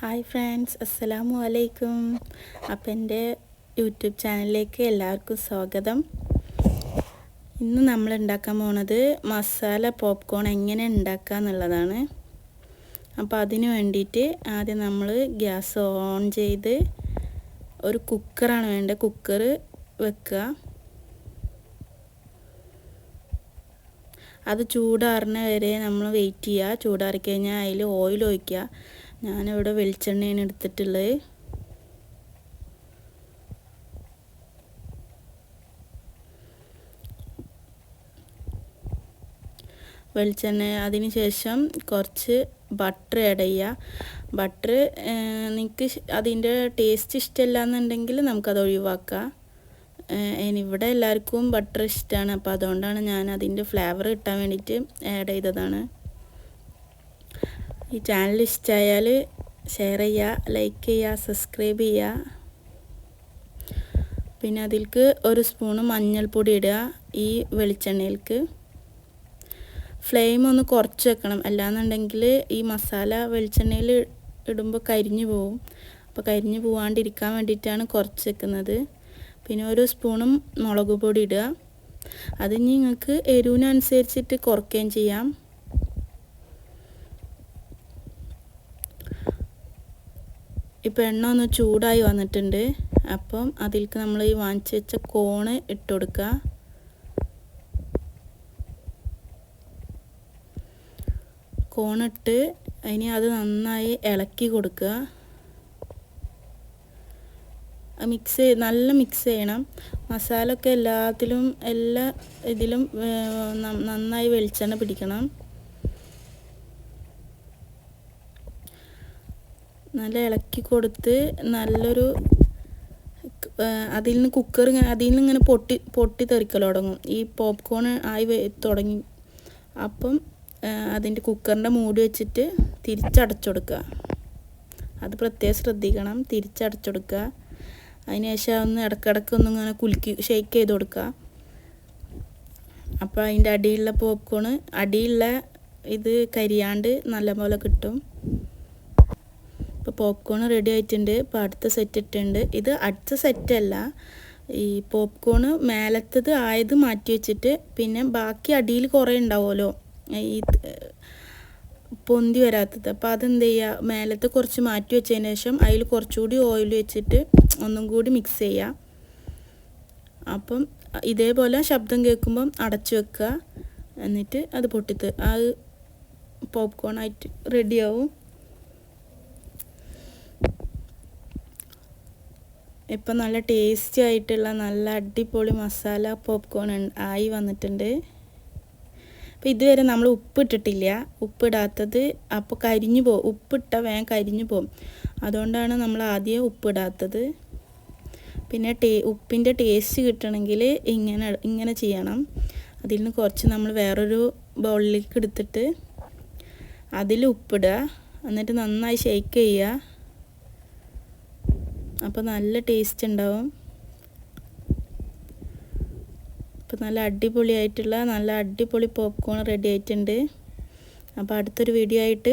Hi friends, അസ്സലാമു അലൈക്കും. അപ്പം എൻ്റെ യൂട്യൂബ് ചാനലിലേക്ക് എല്ലാവർക്കും സ്വാഗതം. ഇന്ന് നമ്മൾ ഉണ്ടാക്കാൻ പോണത് മസാല പോപ്കോൺ എങ്ങനെ ഉണ്ടാക്കുക എന്നുള്ളതാണ്. അപ്പോൾ അതിന് വേണ്ടിയിട്ട് ആദ്യം നമ്മൾ ഗ്യാസ് ഓൺ ചെയ്ത് ഒരു കുക്കറാണ് വേണ്ടത്. കുക്കർ വെക്കുക. അത് ചൂടാറുന്ന വരെ നമ്മൾ വെയിറ്റ് ചെയ്യുക. ചൂടാറി കഴിഞ്ഞാൽ അതിൽ ഓയിൽ ഒഴിക്കുക. ഞാനിവിടെ വെളിച്ചെണ്ണയാണ് എടുത്തിട്ടുള്ളത്. വെളിച്ചെണ്ണ അതിന് ശേഷം കുറച്ച് ബട്ടർ ആഡ് ചെയ്യുക. ബട്ടർ നിങ്ങൾക്ക് അതിൻ്റെ ടേസ്റ്റ് ഇഷ്ടമില്ല എന്നുണ്ടെങ്കിൽ നമുക്കത് ഒഴിവാക്കാം. ഇവിടെ എല്ലാവർക്കും ബട്ടർ ഇഷ്ടമാണ്. അപ്പോൾ അതുകൊണ്ടാണ് ഞാൻ അതിൻ്റെ ഫ്ലേവർ കിട്ടാൻ വേണ്ടിയിട്ട് ആഡ് ചെയ്തതാണ്. ഈ ചാനൽ ഇഷ്ടമായാൽ ഷെയർ ചെയ്യുക, ലൈക്ക് ചെയ്യുക, സബ്സ്ക്രൈബ് ചെയ്യുക. പിന്നെ അതിലേക്ക് ഒരു സ്പൂണ് മഞ്ഞൾപ്പൊടി ഇടുക. ഈ വെളിച്ചെണ്ണയിലേക്ക് ഫ്ലെയിം ഒന്ന് കുറച്ച് വെക്കണം, അല്ലാന്നുണ്ടെങ്കിൽ ഈ മസാല വെളിച്ചെണ്ണയിൽ ഇടുമ്പോൾ കരിഞ്ഞു പോവും. അപ്പോൾ കരിഞ്ഞു പോവാണ്ടിരിക്കാൻ വേണ്ടിയിട്ടാണ് കുറച്ച് വെക്കുന്നത്. പിന്നെ ഒരു സ്പൂണും മുളക് പൊടി ഇടുക. അത് നിങ്ങൾക്ക് എരിവിനനുസരിച്ചിട്ട് കുറയ്ക്കുകയും ചെയ്യാം. ഇപ്പോൾ എണ്ണ ഒന്ന് ചൂടായി വന്നിട്ടുണ്ട്. അപ്പം അതിലേക്ക് നമ്മൾ ഈ വാങ്ങിച്ച് വെച്ച കോണ് ഇട്ട് കൊടുക്കുക. കോണിട്ട് ഇനി അത് നന്നായി ഇളക്കി കൊടുക്കുക. നല്ല മിക്സ് ചെയ്യണം. മസാല ഒക്കെ എല്ലാ ഇതിലും നന്നായി വെളിച്ചെണ്ണ പിടിക്കണം. നല്ല ഇളക്കി കൊടുത്ത് നല്ലൊരു അതിൽ നിന്ന് ഇങ്ങനെ പൊട്ടി തെറിക്കൽ തുടങ്ങും. ഈ പോപ്കോൺ ആയി തുടങ്ങി. അപ്പം അതിൻ്റെ കുക്കറിൻ്റെ മൂടി വെച്ചിട്ട് തിരിച്ചടച്ചുകൊടുക്കുക. അത് പ്രത്യേകം ശ്രദ്ധിക്കണം. തിരിച്ചടച്ചുകൊടുക്കുക. അതിന് ശേഷം ഒന്ന് ഇടയ്ക്കിടയ്ക്ക് ഇങ്ങനെ കുലുക്കി ഷെയ്ക്ക് ചെയ്ത് കൊടുക്കുക. അപ്പോൾ അതിൻ്റെ അടിയിലുള്ള പോപ്കോണ് അടിയിലുള്ള ഇത് കരിയാണ്ട് നല്ലപോലെ കിട്ടും. ഇപ്പോൾ പോപ്കോൺ റെഡി ആയിട്ടുണ്ട്. ഇപ്പോൾ അടുത്ത സെറ്റ് ഇട്ടുണ്ട്. ഇത് അടുത്ത സെറ്റല്ല, ഈ പോപ്കോണ് മേലത്തത് ആയത് മാറ്റി വെച്ചിട്ട് പിന്നെ ബാക്കി അടിയിൽ കുറേ ഉണ്ടാവുമല്ലോ ഈ പൊന്തി വരാത്തത്. അപ്പോൾ അതെന്ത് ചെയ്യുക, മേലത്ത് കുറച്ച് മാറ്റി വെച്ചതിന് ശേഷം അതിൽ കുറച്ചുകൂടി ഓയിൽ വെച്ചിട്ട് ഒന്നും കൂടി മിക്സ് ചെയ്യുക. അപ്പം ഇതേപോലെ ശബ്ദം കേൾക്കുമ്പം അടച്ചു വെക്കുക. എന്നിട്ട് അത് അത് പോപ്കോണായിട്ട് റെഡിയാവും. ഇപ്പം നല്ല ടേസ്റ്റി ആയിട്ടുള്ള നല്ല അടിപൊളി മസാല പോപ്കോൺ ആയി വന്നിട്ടുണ്ട്. അപ്പോൾ ഇതുവരെ നമ്മൾ ഉപ്പിട്ടിട്ടില്ല. ഉപ്പിടാത്തത് അപ്പോൾ കരിഞ്ഞു പോകും. ഉപ്പിട്ടാൽ വേഗം കരിഞ്ഞു പോകും. അതുകൊണ്ടാണ് നമ്മൾ ആദ്യം ഉപ്പിടാത്തത്. പിന്നെ ഉപ്പിൻ്റെ ടേസ്റ്റ് കിട്ടണമെങ്കിൽ ഇങ്ങനെ ചെയ്യണം. അതിൽ നിന്ന് കുറച്ച് നമ്മൾ വേറൊരു ബൗളിലേക്ക് എടുത്തിട്ട് അതിൽ ഉപ്പിടുക. എന്നിട്ട് നന്നായി ഷെയ്ക്ക് ചെയ്യുക. അപ്പോൾ നല്ല ടേസ്റ്റ് ഉണ്ടാവും. അപ്പോൾ നല്ല അടിപൊളി പോപ്കോൺ റെഡി ആയിട്ടുണ്ട്. അപ്പോൾ അടുത്തൊരു വീഡിയോ ആയിട്ട്